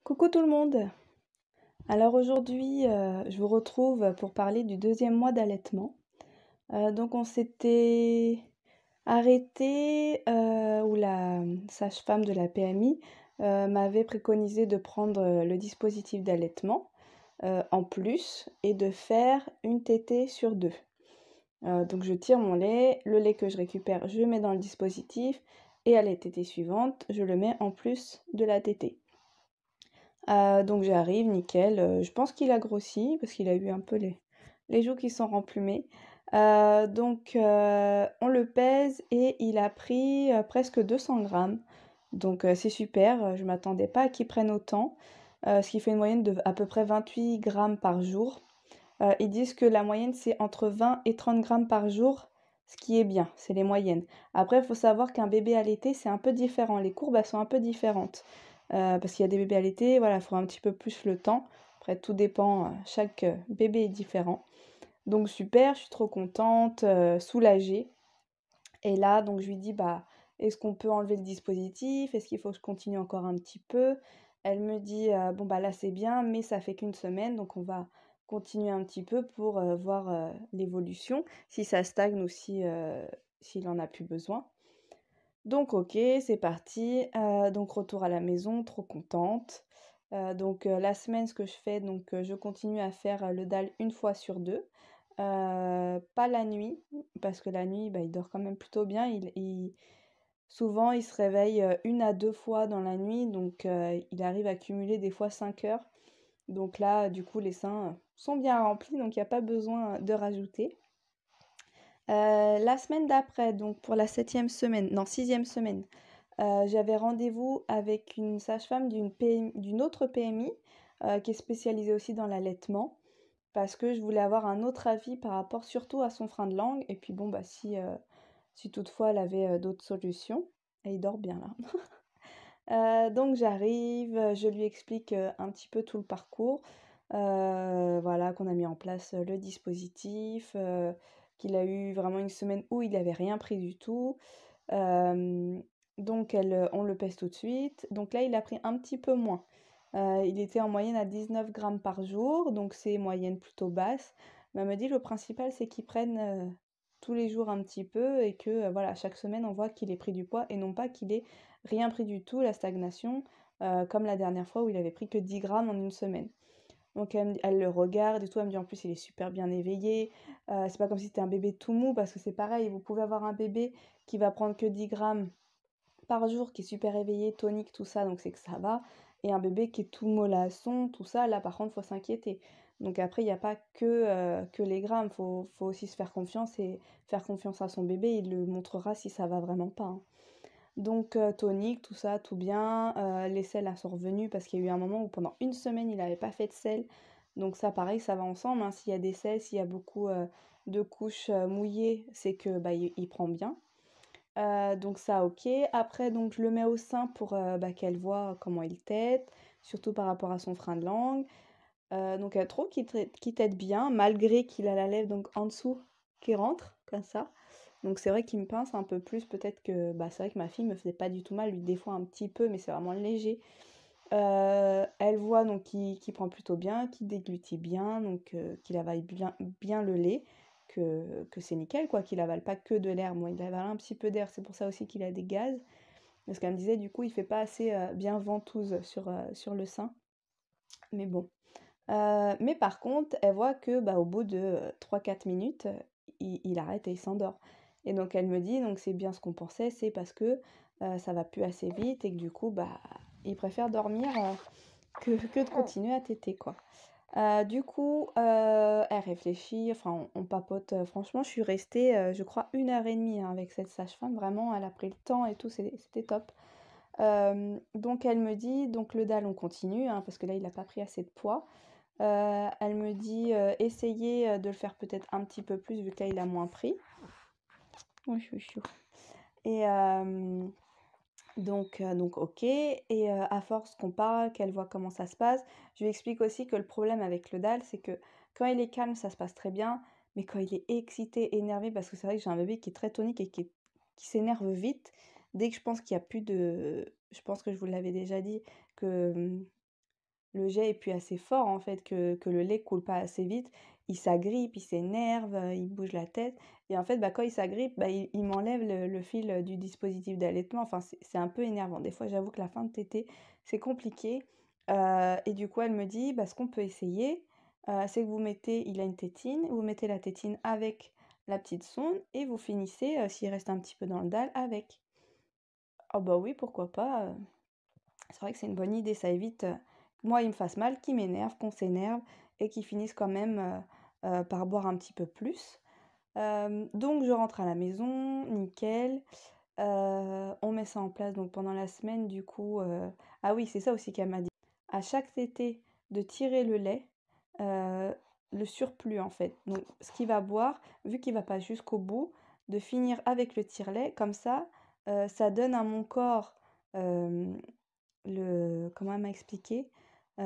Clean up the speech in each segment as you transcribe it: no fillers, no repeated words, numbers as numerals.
Coucou tout le monde! Alors aujourd'hui, je vous retrouve pour parler du deuxième mois d'allaitement. Donc on s'était arrêté, où la sage-femme de la PMI, m'avait préconisé de prendre, le dispositif d'allaitement, en plus et de faire une tétée sur 2. Donc je tire mon lait, le lait que je récupère, je mets dans le dispositif et à la tétée suivante, je le mets en plus de la tétée. Donc j'arrive, nickel, je pense qu'il a grossi parce qu'il a eu un peu les joues qui sont remplumées. On le pèse et il a pris, presque 200 grammes. Donc c'est super, je m'attendais pas à qu'il prenne autant, ce qui fait une moyenne de à peu près 28 grammes par jour. Ils disent que la moyenne c'est entre 20 et 30 grammes par jour, ce qui est bien, c'est les moyennes. Après, il faut savoir qu'un bébé allaité, c'est un peu différent. Les courbes, elles sont un peu différentes. Parce qu'il y a des bébés allaités, voilà, il faut un petit peu plus le temps. Après, tout dépend, chaque bébé est différent. Donc super, je suis trop contente, soulagée. Et là, donc je lui dis, bah, est-ce qu'on peut enlever le dispositif? Est-ce qu'il faut que je continue encore un petit peu? Elle me dit, bon, bah là, c'est bien, mais ça fait qu'une semaine, donc on va continuer un petit peu pour voir l'évolution, si ça stagne ou si, s'il en a plus besoin. Donc OK, c'est parti, donc retour à la maison, trop contente. La semaine, ce que je fais, je continue à faire, le DAL une fois sur 2. Pas la nuit, parce que la nuit, bah, il dort quand même plutôt bien. Il souvent, il se réveille, 1 à 2 fois dans la nuit, il arrive à cumuler des fois 5 heures. Donc là, du coup, les seins, sont bien remplis, donc il y a pas besoin de rajouter. La semaine d'après, donc pour la 6e semaine, j'avais rendez-vous avec une sage-femme d'une autre PMI, qui est spécialisée aussi dans l'allaitement, parce que je voulais avoir un autre avis par rapport surtout à son frein de langue et puis bon, bah, si toutefois elle avait, d'autres solutions et il dort bien là. Donc j'arrive, je lui explique, un petit peu tout le parcours, voilà, qu'on a mis en place, le dispositif, qu'il a eu vraiment une semaine où il avait rien pris du tout. Hem, on le pèse tout de suite. Donc là, il a pris un petit peu moins. Il était en moyenne à 19 grammes par jour, donc c'est moyenne plutôt basse. Mais elle me dit: «Le principal, c'est qu'il prenne, tous les jours un petit peu et que, voilà, chaque semaine, on voit qu'il ait pris du poids et non pas qu'il ait rien pris du tout, la stagnation, comme la dernière fois où il avait pris que 10 grammes en une semaine». Donc elle le regarde et tout, elle me dit: «En plus, il est super bien éveillé, c'est pas comme si c'était un bébé tout mou», parce que c'est pareil, vous pouvez avoir un bébé qui va prendre que 10 grammes par jour, qui est super éveillé, tonique, tout ça, donc c'est que ça va. Et un bébé qui est tout mollasson, tout ça, là par contre, faut s'inquiéter. Donc après, il n'y a pas que les grammes, faut aussi se faire confiance et faire confiance à son bébé, il le montrera si ça va vraiment pas, hein. Donc tonique, tout ça, tout bien. Les selles, là, sont revenus parce qu'il y a eu un moment où pendant une semaine, il n'avait pas fait de selles. Donc ça, pareil, ça va ensemble, hein. S'il y a des selles, s'il y a beaucoup, de couches, mouillées, c'est que, bah, il prend bien. Donc ça, OK. Après donc je le mets au sein pour, bah, qu'elle voit comment il tète, surtout par rapport à son frein de langue. Donc elle trouve qu'il tète bien malgré qu'il a la lèvre donc en dessous qui rentre comme ça. Donc c'est vrai qu'il me pince un peu plus peut-être que bah, c'est vrai que ma fille me faisait pas du tout mal, lui des fois un petit peu, mais c'est vraiment léger. Elle voit donc qu'il prend plutôt bien, qu'il déglutit bien, qu'il avale bien le lait, que c'est nickel quoi, qu'il avale pas que de l'air. Bon, il avale un petit peu d'air, c'est pour ça aussi qu'il a des gaz. Parce qu'elle me disait du coup, il fait pas assez, bien ventouse sur le sein. Mais bon. Mais par contre, elle voit que, bah, au bout de, 3-4 minutes, il arrête et il s'endort. Et donc elle me dit: «Donc c'est bien ce qu'on pensait, c'est parce que, ça va plus assez vite et que du coup, bah, il préfère dormir, que de continuer à téter, quoi». Elle réfléchit, enfin on papote, franchement je suis restée, je crois 1 heure et demie, hein, avec cette sage-femme. Vraiment, elle a pris le temps et tout, c'était top. Donc elle me dit: «Donc le DAL on continue, hein», parce que là il a pas pris assez de poids. Elle me dit, «Essayez, de le faire peut-être un petit peu plus vu que là il a moins pris». Oh chouchou. Et donc OK. Et à force qu'on parle, qu'elle voit comment ça se passe, je lui explique aussi que le problème avec le dalle, c'est que quand il est calme, ça se passe très bien, mais quand il est excité, énervé, parce que c'est vrai que j'ai un bébé qui est très tonique et qui s'énerve vite, dès que je pense qu'il y a plus de je pense que je vous l'avais déjà dit, que, le jet est plus assez fort en fait, que le lait coule pas assez vite, il s'agrippe, il s'énerve, il bouge la tête et en fait, bah, quand il s'agrippe, bah, il m'enlève le fil, du dispositif d'allaitement. Enfin, c'est un peu énervant. Des fois, j'avoue que la fin de tétée, c'est compliqué, et du coup, elle me dit: «Bah, ce qu'on peut essayer, c'est que vous mettez» il a une tétine, «vous mettez la tétine avec la petite sonde et vous finissez, s'il reste un petit peu dans le dalle, avec». Ah bah, oui, pourquoi pas, c'est vrai que c'est une bonne idée, ça évite, que moi il me fasse mal, qu'il m'énerve, qu'on s'énerve et qu'il finisse quand même, par boire un petit peu plus. Donc je rentre à la maison, nickel, on met ça en place donc pendant la semaine du coup, ah oui, c'est ça aussi qu'elle m'a dit. À chaque tétée, de tirer le lait, heu, le surplus en fait. Donc ce qu'il va boire, vu qu'il va pas jusqu'au bout, de finir avec le tire-lait comme ça donne à mon corps, hem comment elle m'a expliqué? Heu,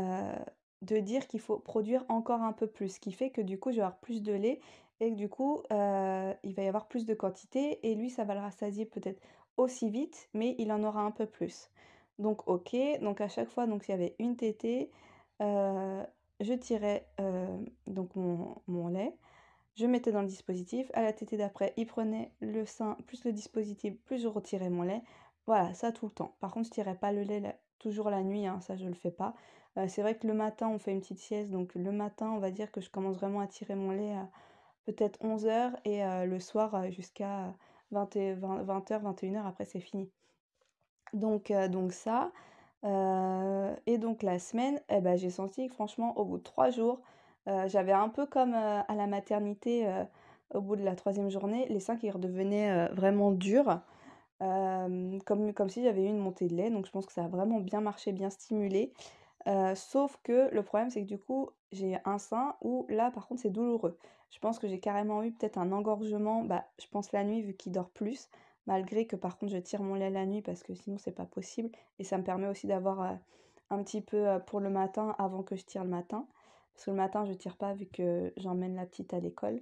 de dire qu'il faut produire encore un peu plus. Ce qui fait que du coup, je vais avoir plus de lait et que du coup, il va y avoir plus de quantité et lui, ça va le rassasier peut-être aussi vite, mais il en aura un peu plus. Donc OK, donc à chaque fois, donc il y avait une tétée, heu, je tirais, donc mon lait, je mettais dans le dispositif. À la tétée d'après, il prenait le sein plus le dispositif, plus je retirais mon lait. Voilà, ça tout le temps. Par contre, je tirais pas le lait toujours la nuit, hein, ça je le fais pas. C'est vrai que le matin, on fait une petite sieste, donc le matin, on va dire que je commence vraiment à tirer mon lait à peut-être 11 heures et le soir, jusqu'à 20h, 21h, après c'est fini. Donc ça, et donc la semaine et bah, j'ai senti que franchement au bout de 3 jours, j'avais un peu comme, à la maternité, au bout de la troisième journée, les seins qui redevenaient, vraiment durs, comme si j'avais eu une montée de lait, donc je pense que ça a vraiment bien marché, bien stimulé. Sauf que le problème, c'est que du coup, j'ai un sein où là, par contre, c'est douloureux. Je pense que j'ai carrément eu peut-être un engorgement, bah, je pense la nuit vu qu'il dort plus, malgré que par contre je tire mon lait la nuit parce que sinon c'est pas possible et ça me permet aussi d'avoir, un petit peu, pour le matin avant que je tire le matin. Parce que le matin, je tire pas vu que j'emmène la petite à l'école.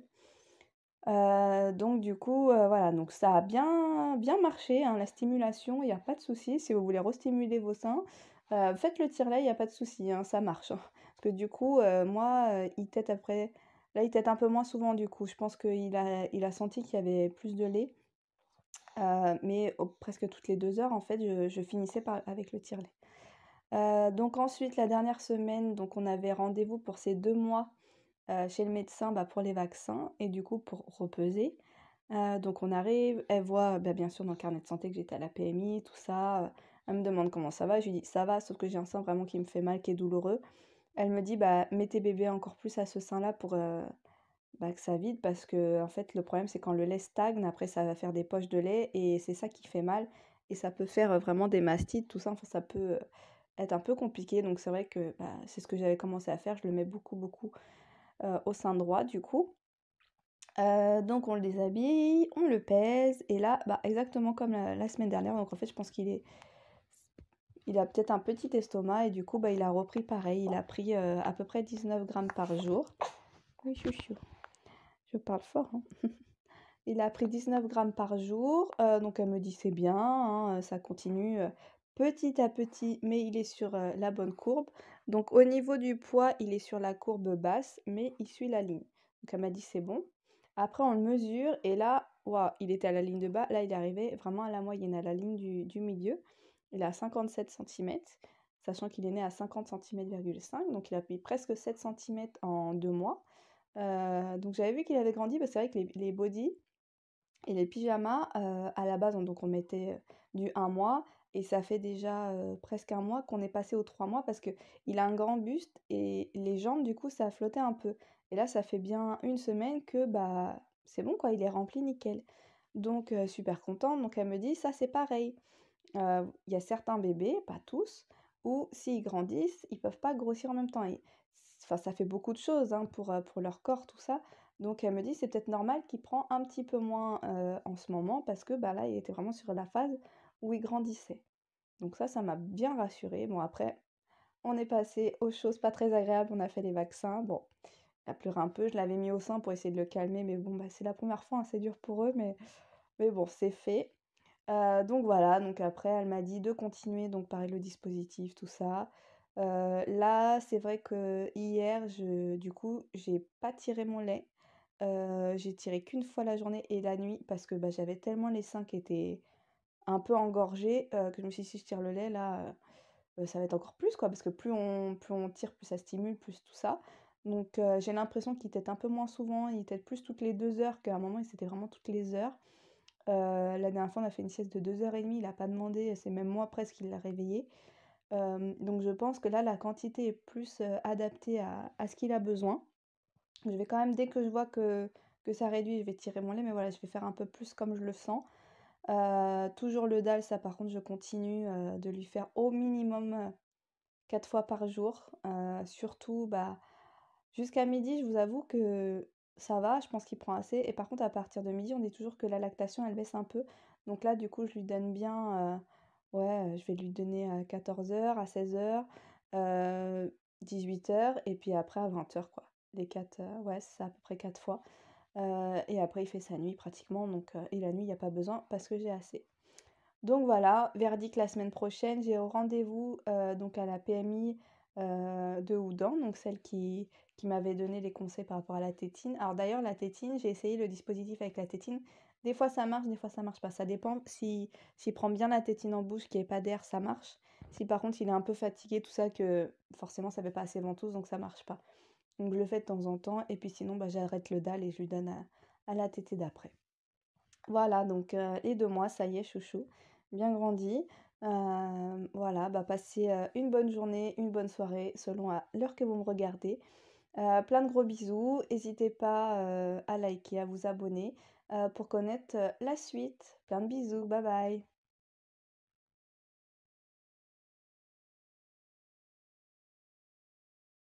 Donc du coup, voilà, donc ça a bien marché, hein, la stimulation, il y a pas de souci. Si vous voulez restimuler vos seins, faites le tire-lait, il y a pas de souci, hein, ça marche, hein. Parce que du coup, moi, il tète après là, il tète un peu moins souvent du coup. Je pense qu'il a senti qu'il y avait plus de lait, mais au presque toutes les 2 heures, en fait, je finissais par avec le tire-lait. Donc ensuite, la dernière semaine, donc on avait rendez-vous pour ces 2 mois, chez le médecin, bah, pour les vaccins et du coup pour repeser. Donc on arrive, elle voit, bah, bien sûr dans le carnet de santé que j'étais à la PMI, tout ça, elle me demande comment ça va, je lui dis: «Ça va, sauf que j'ai un sein vraiment qui me fait mal, qui est douloureux». Elle me dit: «Bah, mets tes bébés encore plus à ce sein-là pour, bah, que ça vide parce que en fait le problème c'est quand le lait stagne, après ça va faire des poches de lait et c'est ça qui fait mal et ça peut faire, vraiment des mastites, tout ça, enfin ça peut, être un peu compliqué». Donc c'est vrai que, bah, c'est ce que j'avais commencé à faire, je le mets beaucoup, beaucoup, au sein droit du coup. Donc on le déshabille, on le pèse et là, bah, exactement comme la semaine dernière, donc en fait je pense il a peut-être un petit estomac et du coup, bah, il a repris pareil, il a pris, à peu près 19 grammes par jour. Oui chouchou, je parle fort, hein. Il a pris 19 grammes par jour, donc elle me dit: «C'est bien, hein, ça continue, petit à petit, mais il est sur, la bonne courbe». Donc au niveau du poids, il est sur la courbe basse, mais il suit la ligne. Donc elle m'a dit: «C'est bon». Après on le mesure et là, waouh, il était à la ligne de bas, là il est arrivé vraiment à la moyenne, à la ligne du milieu. Il est à 57 centimètres, sachant qu'il est né à 50 cm,5, donc il a pris presque 7 centimètres en 2 mois. Donc j'avais vu qu'il avait grandi, bah, c'est vrai que les bodys et les pyjamas, à la base, donc on mettait, du 1 mois et ça fait déjà, presque 1 mois qu'on est passé aux 3 mois parce qu'il a un grand buste et les jambes, du coup, ça flottait un peu et là, ça fait bien une semaine que, bah, c'est bon, quoi, il est rempli nickel. Donc super contente, donc elle me dit: «Ça, c'est pareil, il y a certains bébés, pas tous, où s'ils grandissent, ils peuvent pas grossir en même temps et enfin, ça fait beaucoup de choses, hein, pour leur corps, tout ça. Donc elle me dit: «C'est peut-être normal qu'il prend un petit peu moins, en ce moment parce que, bah, là, il était vraiment sur la phase où il grandissait». Donc ça m'a bien rassurée. Bon après, on est passé aux choses pas très agréables, on a fait les vaccins. Bon, il a pleuré un peu, je l'avais mis au sein pour essayer de le calmer, mais bon, bah, c'est la première fois, hein, c'est dur pour eux, mais bon, c'est fait. Donc voilà, donc après elle m'a dit de continuer donc pareil le dispositif, tout ça. Là, c'est vrai que hier, du coup, j'ai pas tiré mon lait. J'ai tiré qu'une fois la journée et la nuit parce que, bah, j'avais tellement les seins qui étaient un peu engorgés, que je me suis dit: «Si je tire le lait là, ça va être encore plus quoi», parce que plus on tire, plus ça stimule, plus tout ça. Donc j'ai l'impression qu'il tète un peu moins souvent, il tète plus toutes les 2 heures qu'à un moment, il c'était vraiment toutes les heures. La dernière fois, on a fait une sieste de 2 heures et demie, il a pas demandé, c'est même moi presque qui l'a réveillé. Donc je pense que là, la quantité est plus, adaptée à ce qu'il a besoin. Je vais quand même dès que je vois que ça réduit, je vais tirer mon lait, mais voilà, je vais faire un peu plus comme je le sens. Toujours le dalle, ça par contre, je continue, de lui faire au minimum, 4 fois par jour. Surtout, bah, jusqu'à midi, je vous avoue que ça va, je pense qu'il prend assez et par contre à partir de midi, on dit toujours que la lactation, elle baisse un peu. Donc là, du coup, je lui donne bien, ouais, je vais lui donner à 14 heures, à 16 heures, 18 heures et puis après à 20 heures quoi. Les 4, ouais, c'est ça, à peu près 4 fois. Et après il fait sa nuit pratiquement donc et la nuit, il y a pas besoin parce que j'ai assez. Donc voilà, verdict la semaine prochaine, j'ai rendez-vous, donc à la PMI, de Houdan, donc celle qui m'avait donné les conseils par rapport à la tétine. Alors d'ailleurs la tétine, j'ai essayé le dispositif avec la tétine. Des fois ça marche, des fois ça marche pas. Ça dépend s'il prend bien la tétine en bouche, qu'il y ait pas d'air, ça marche. Si par contre il est un peu fatigué, tout ça, que forcément ça fait pas assez ventouse, donc ça marche pas. Donc je le fais de temps en temps et puis sinon, bah, j'arrête le dalle et je lui donne à la tétée d'après. Voilà, donc les 2 mois, ça y est, chouchou, bien grandi. Voilà, bah, passez, une bonne journée, une bonne soirée selon à l'heure que vous me regardez. Plein de gros bisous. N'hésitez pas, à liker, à vous abonner, pour connaître, la suite. Plein de bisous, bye bye.